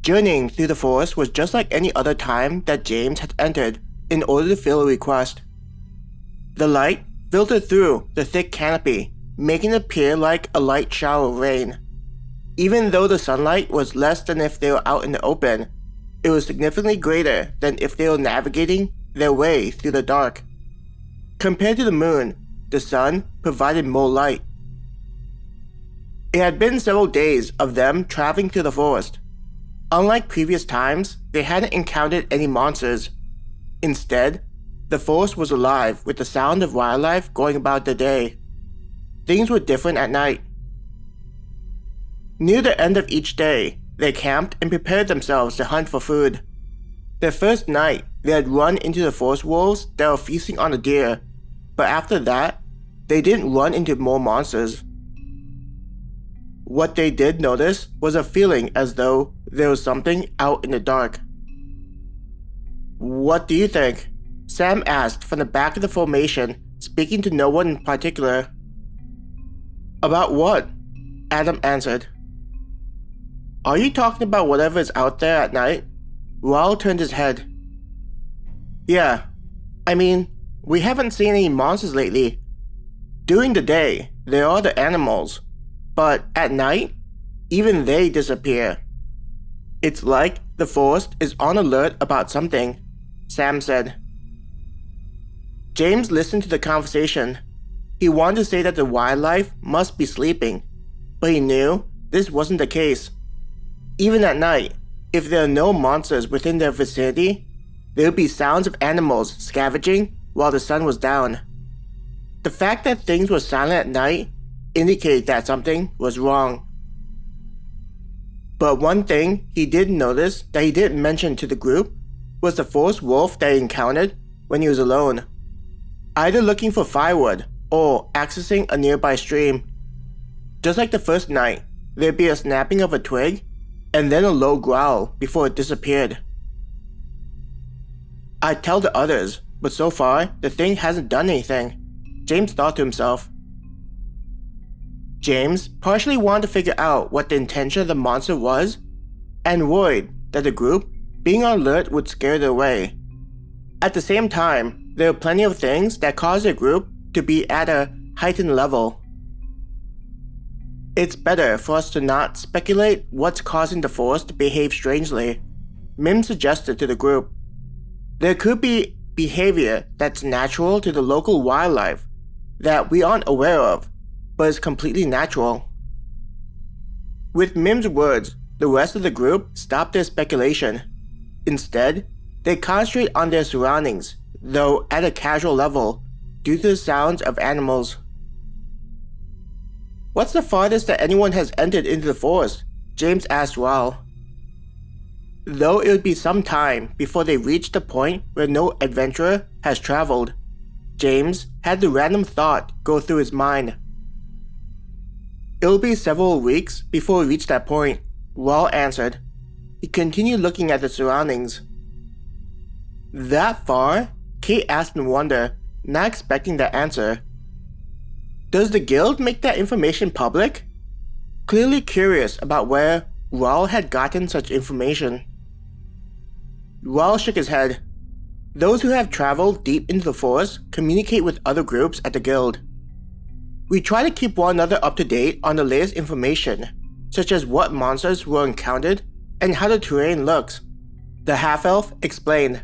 Journeying through the forest was just like any other time that James had entered in order to fill a request. The light filtered through the thick canopy, making it appear like a light shower of rain. Even though the sunlight was less than if they were out in the open, it was significantly greater than if they were navigating their way through the dark. Compared to the moon, the sun provided more light. It had been several days of them traveling through the forest. Unlike previous times, they hadn't encountered any monsters. Instead, the forest was alive with the sound of wildlife going about their day. Things were different at night. Near the end of each day, they camped and prepared themselves to hunt for food. Their first night, they had run into the forest wolves that were feasting on the deer, but after that, they didn't run into more monsters. What they did notice was a feeling as though there was something out in the dark. "What do you think?" Sam asked from the back of the formation, speaking to no one in particular. "About what?" Adam answered. "Are you talking about whatever is out there at night?" Raul turned his head. "Yeah. I mean, we haven't seen any monsters lately. During the day, there are the animals. But at night, even they disappear. It's like the forest is on alert about something," Sam said. James listened to the conversation. He wanted to say that the wildlife must be sleeping, but he knew this wasn't the case. Even at night, if there are no monsters within their vicinity, there would be sounds of animals scavenging while the sun was down. The fact that things were silent at night indicated that something was wrong. But one thing he did notice that he didn't mention to the group was the forest wolf that he encountered when he was alone, either looking for firewood or accessing a nearby stream. Just like the first night, there'd be a snapping of a twig and then a low growl before it disappeared. "I'd tell the others, but so far the thing hasn't done anything," James thought to himself. James partially wanted to figure out what the intention of the monster was, and worried that the group being on alert would scare it away. At the same time, there were plenty of things that caused the group to be at a heightened level. "It's better for us to not speculate what's causing the forest to behave strangely," Mim suggested to the group. "There could be behavior that's natural to the local wildlife that we aren't aware of, but is completely natural." With Mim's words, the rest of the group stopped their speculation. Instead, they concentrated on their surroundings, though at a casual level, due to the sounds of animals. "What's the farthest that anyone has entered into the forest?" James asked Raul. Though it would be some time before they reached the point where no adventurer has traveled, James had the random thought go through his mind. "It'll be several weeks before we reach that point," Raul answered. He continued looking at the surroundings. "That far?" Kate asked in wonder, not expecting that answer. "Does the guild make that information public?" Clearly curious about where Raul had gotten such information. Raul shook his head. "Those who have traveled deep into the forest communicate with other groups at the guild. We try to keep one another up to date on the latest information, such as what monsters were encountered and how the terrain looks," the half-elf explained.